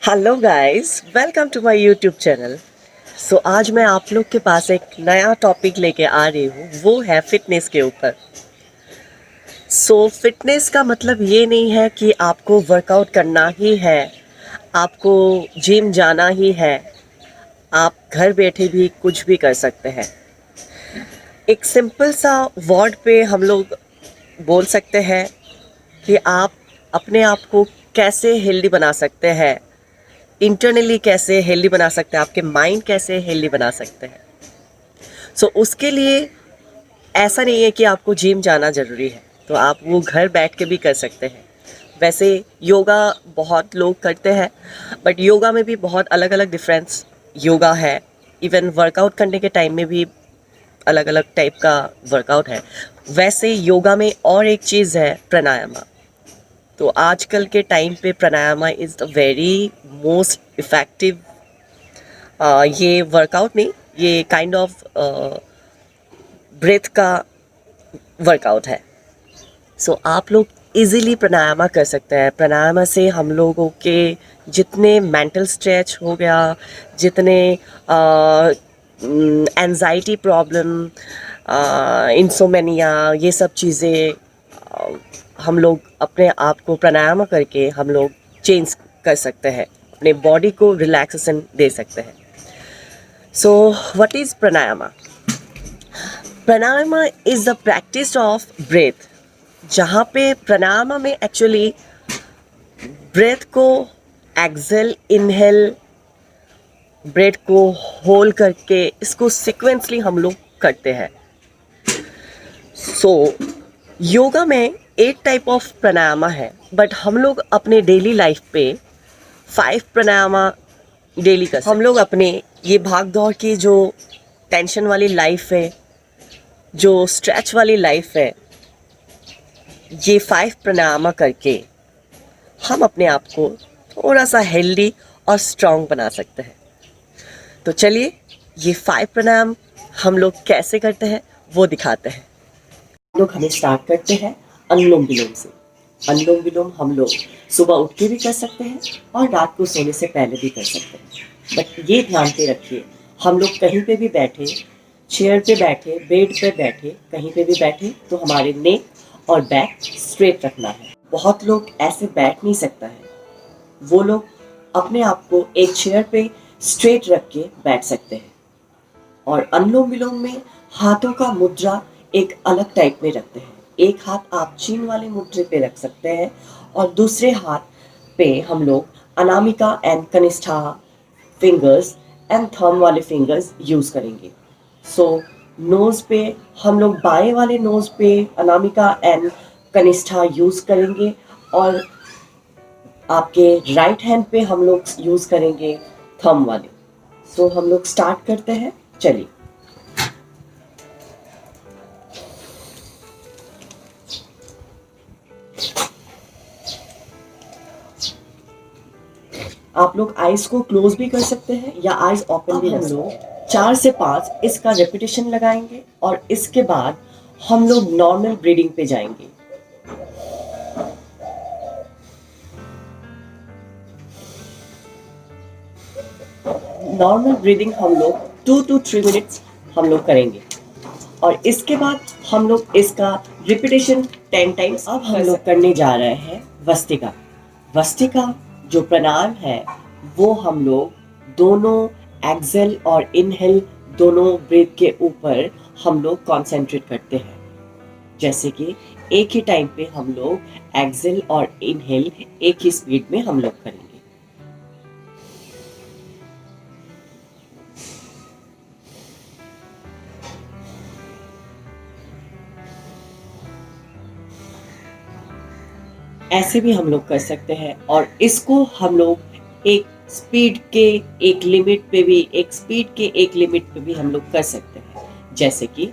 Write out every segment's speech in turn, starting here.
Hello guys, welcome to my YouTube channel. आज मैं आप लोग के पास एक नया टॉपिक लेके आ रही हूँ, वो है फिटनेस के ऊपर। फिटनेस का मतलब ये नहीं है कि आपको वर्कआउट करना ही है, आपको जिम जाना ही है। आप घर बैठे भी कुछ भी कर सकते हैं। एक सिंपल सा वर्ड पे हम लोग बोल सकते हैं कि आप अपने आप को कैसे हेल्दी बना सकते हैं, इंटरनली कैसे हेल्दी बना सकते हैं, आपके माइंड कैसे हेल्दी बना सकते हैं। उसके लिए ऐसा नहीं है कि आपको जिम जाना ज़रूरी है, तो आप वो घर बैठ के भी कर सकते हैं। वैसे योगा बहुत लोग करते हैं, बट योगा में भी बहुत अलग अलग डिफरेंस योगा है। इवन वर्कआउट करने के टाइम में भी अलग अलग टाइप का वर्कआउट है। वैसे योगा में और एक चीज़ है प्राणायामा। तो आजकल के टाइम पे प्राणायामा is the very most effective, ये वर्कआउट नहीं, ये काइंड ऑफ ब्रेथ का वर्कआउट है। आप लोग इजीली प्राणायामा कर सकते हैं। प्राणायामा से हम लोगों के जितने मेंटल स्ट्रेच हो गया, जितने एंजाइटी प्रॉब्लम, इंसोमेनिया, ये सब चीज़ें हम लोग अपने आप को प्राणायाम करके हम लोग चेंज कर सकते हैं, अपने बॉडी को रिलैक्सेशन दे सकते हैं। What is pranayama? Pranayama is the practice of breath, जहाँ पे प्राणायाम में एक्चुअली ब्रेथ को एक्सेल इनहेल, ब्रेथ को होल्ड करके इसको सिक्वेंसली हम लोग करते हैं। योगा में एक टाइप ऑफ प्राणायाम है, बट हम लोग अपने डेली लाइफ पे 5 प्राणायाम डेली कर सकते हैं। हम लोग अपने ये भाग दौड़ की जो टेंशन वाली लाइफ है, जो स्ट्रेच वाली लाइफ है, ये 5 प्राणायाम करके हम अपने आप को थोड़ा सा हेल्दी और स्ट्रांग बना सकते हैं। तो चलिए ये 5 प्राणायाम हम लोग कैसे करते हैं वो दिखाते हैं। हम लोग हमें स्टार्ट करते हैं अनुलोम विलोम से। अनुलोम विलोम हम लोग सुबह उठ के भी कर सकते हैं और रात को सोने से पहले भी कर सकते हैं। बट ये ध्यान पे रखिए, हम लोग कहीं पे भी बैठे, चेयर पे बैठे, बेड पे बैठे, कहीं पे भी बैठे, तो हमारे नेक और बैक स्ट्रेट रखना है। बहुत लोग ऐसे बैठ नहीं सकता है, वो लोग अपने आप को एक चेयर पे स्ट्रेट रख के बैठ सकते हैं। और अनुलोम विलोम में हाथों का मुद्रा एक अलग टाइप में रखते हैं। एक हाथ आप चीन वाले मुद्रे पे रख सकते हैं और दूसरे हाथ पे हम लोग अनामिका एंड कनिष्ठा फिंगर्स एंड थंब वाले फिंगर्स यूज करेंगे। नोज पे हम लोग बाएं वाले नोज पे अनामिका एंड कनिष्ठा यूज करेंगे और आपके राइट हैंड पे हम लोग यूज करेंगे थंब वाले। हम लोग स्टार्ट करते हैं, चलिए। आप लोग आईज को क्लोज भी कर सकते हैं या आईज ओपन भी रख सकते हैं। 4 से 5 इसका रेपिटेशन लगाएंगे और इसके बाद हम लोग नॉर्मल ब्रीदिंग पे जाएंगे। नॉर्मल ब्रीदिंग हम लोग 2 to 3 मिनट्स हम लोग करेंगे और इसके बाद हम लोग इसका रिपीटेशन 10 टाइम्स। अब हम लोग करने जा रहे हैं वस्तिका। वस्तिका जो प्राणायाम है वो हम लोग दोनों एक्सेल और इनहेल दोनों ब्रेथ के ऊपर हम लोग कॉन्सेंट्रेट करते हैं। जैसे कि एक ही टाइम पे हम लोग एक्सेल और इनहेल एक ही स्पीड में हम लोग करेंगे। ऐसे भी हम लोग कर सकते हैं और इसको हम लोग एक स्पीड के एक लिमिट पे भी, एक स्पीड के एक लिमिट पे भी हम लोग कर सकते हैं। जैसे कि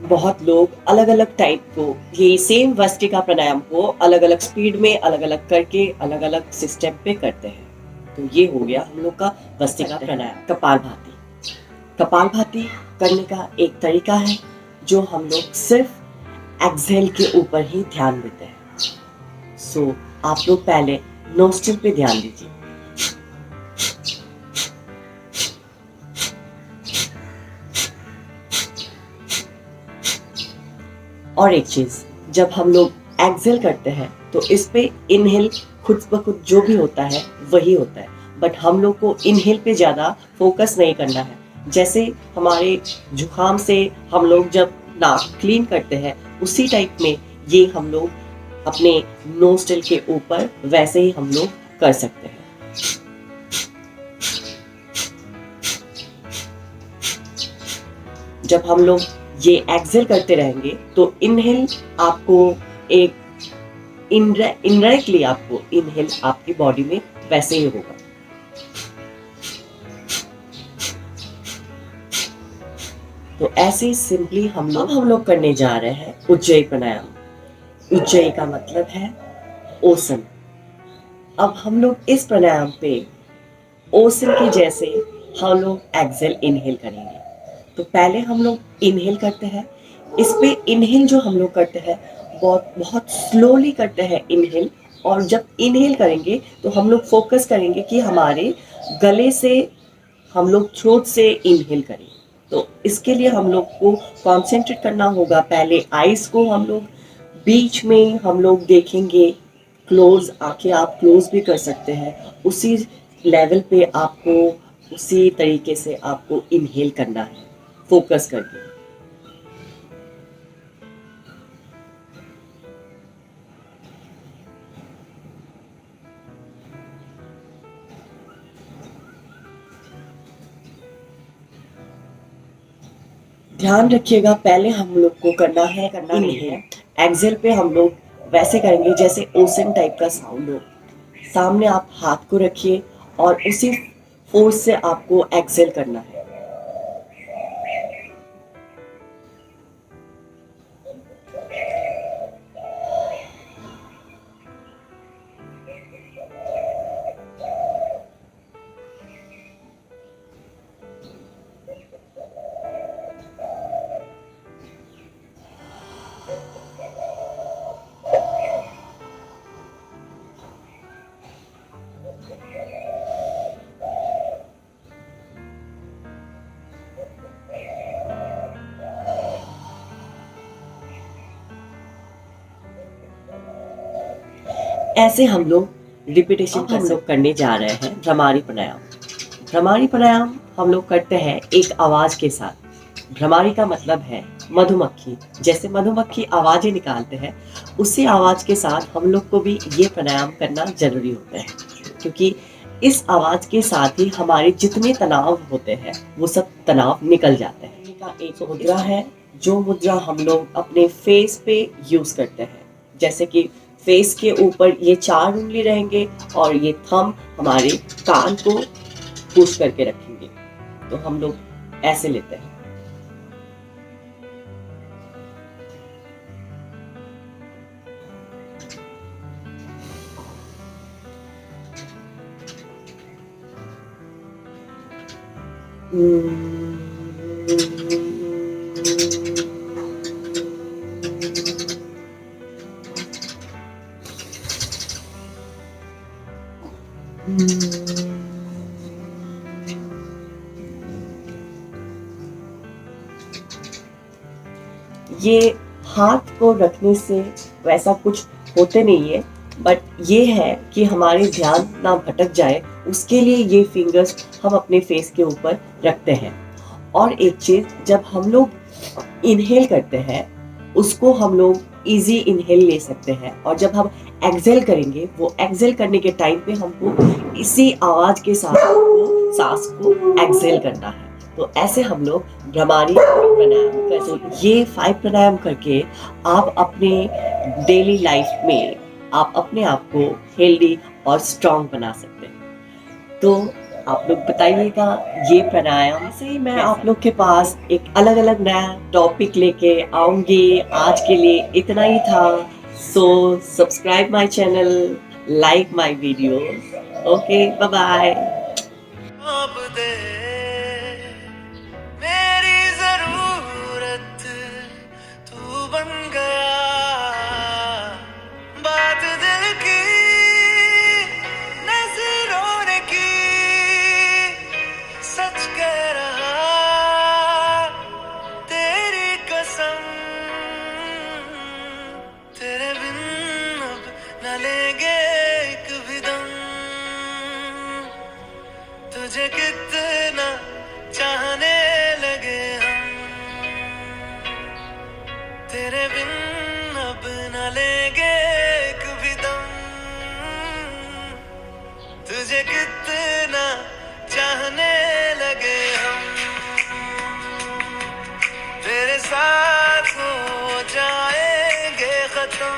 बहुत लोग अलग अलग टाइप को ये सेम वस्तिका प्राणायाम को अलग अलग स्पीड में अलग अलग करके अलग अलग सिस्टम पे करते हैं। तो ये हो गया हम लोग का वस्तिका प्राणायाम। कपालभाति। कपालभाति करने का एक तरीका है जो हम लोग सिर्फ एक्सहेल के ऊपर ही ध्यान देते हैं। सो आप लोग पहले नोस्ट्रल पे ध्यान दीजिए। और एक चीज, जब हम लोग एक्सहेल करते हैं तो इस पे इनहेल खुद ब खुद जो भी होता है वही होता है, बट हम लोग को इनहेल पे ज़्यादा फोकस नहीं करना है। जैसे हमारे जुकाम से हम लोग जब नाक क्लीन करते हैं उसी टाइप में ये हम लोग अपने नोस्ट्रल के ऊपर वैसे ही हम लोग कर सकते हैं। जब हम लोग ये एक्सहेल करते रहेंगे तो इनहेल आपको एक इनडायरेक्टली आपको इनहेल आपकी बॉडी में वैसे ही होगा। तो ऐसे ही सिंपली हम लोग करने जा रहे हैं उज्जयी प्राणायाम। उज्जयी का मतलब है ओसन। अब हम लोग इस प्राणायाम पे ओसन के जैसे हम लोग एक्सहेल इनहेल करेंगे। तो पहले हम लोग इनहेल करते हैं। इस पे इनहेल जो हम लोग करते हैं बहुत बहुत स्लोली करते हैं इनहेल। और जब इनहेल करेंगे तो हम लोग फोकस करेंगे कि हमारे गले से हम लोग थ्रोट से इनहेल करें। तो इसके लिए हम लोग को कॉन्सेंट्रेट करना होगा। पहले आईज को हम लोग बीच में हम लोग देखेंगे, क्लोज आके आप क्लोज भी कर सकते हैं। उसी लेवल पे आपको उसी तरीके से आपको इनहेल करना है फोकस करके। ध्यान रखिएगा, पहले हम लोग को करना नहीं है। एक्सहेल पे हम लोग वैसे करेंगे जैसे ओशन टाइप का साउंड हो। सामने आप हाथ को रखिए और उसी फोर्स से आपको एक्सहेल करना है। ऐसे हम लोग रिपीटेशन हम लोग करने जा रहे हैं भ्रामरी प्राणायाम। भ्रामरी प्राणायाम हम लोग करते हैं एक आवाज के साथ। भ्रामरी का मतलब है मधुमक्खी। जैसे मधुमक्खी आवाजें निकालते हैं उसी आवाज के साथ हम लोग को भी ये प्राणायाम करना जरूरी होता है, क्योंकि इस आवाज के साथ ही हमारे जितने तनाव होते हैं वो सब तनाव निकल जाते हैं। का एक मुद्रा है जो मुद्रा हम लोग अपने फेस पे यूज करते हैं। जैसे कि फेस के ऊपर ये 4 उंगली रहेंगे और ये थंब हमारे कान को पुश करके रखेंगे। तो हम लोग ऐसे लेते हैं। ये हाथ को रखने से वैसा कुछ होते नहीं है, बट ये है कि हमारे ध्यान ना भटक जाए उसके लिए ये फिंगर्स हम अपने फेस के ऊपर रखते हैं। और एक चीज, जब हम लोग इनहेल करते हैं उसको हम लोग इजी इनहेल ले सकते हैं, और जब हम एक्सहेल करेंगे वो एक्सहेल करने के टाइम पे हमको इसी आवाज के साथ सांस को एक्सहेल करना है। तो ऐसे हम लोग भ्रामरी प्राणायाम करते। ये 5 प्राणायाम करके आप अपने डेली लाइफ में आप अपने आप को हेल्दी और स्ट्रांग बना सकते हैं। तो आप लोग बताइएगा ये प्राणायाम। ऐसे ही मैं आप लोग के पास एक अलग अलग नया टॉपिक लेके आऊंगी। आज के लिए इतना ही था। So subscribe my channel, like my video. Okay, bye bye. अब दे मेरी जरूरत तू बन गया। तेरे बिन अब न लेंगे एक भी दम, तुझे कितना चाहने लगे हम, तेरे साथ हो जाएंगे खत्म,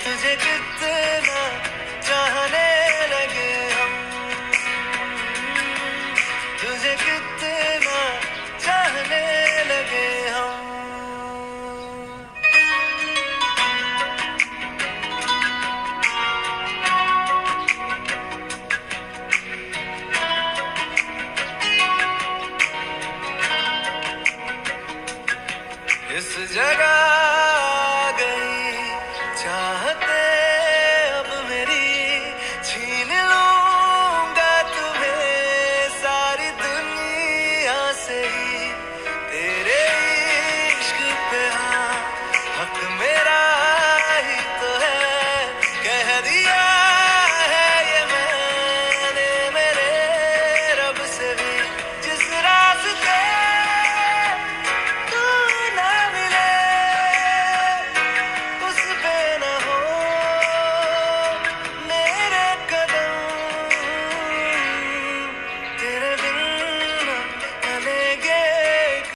तुझे कितना चाहने लगे हम, तुझे कितना चाहने लगे हम। इस जगह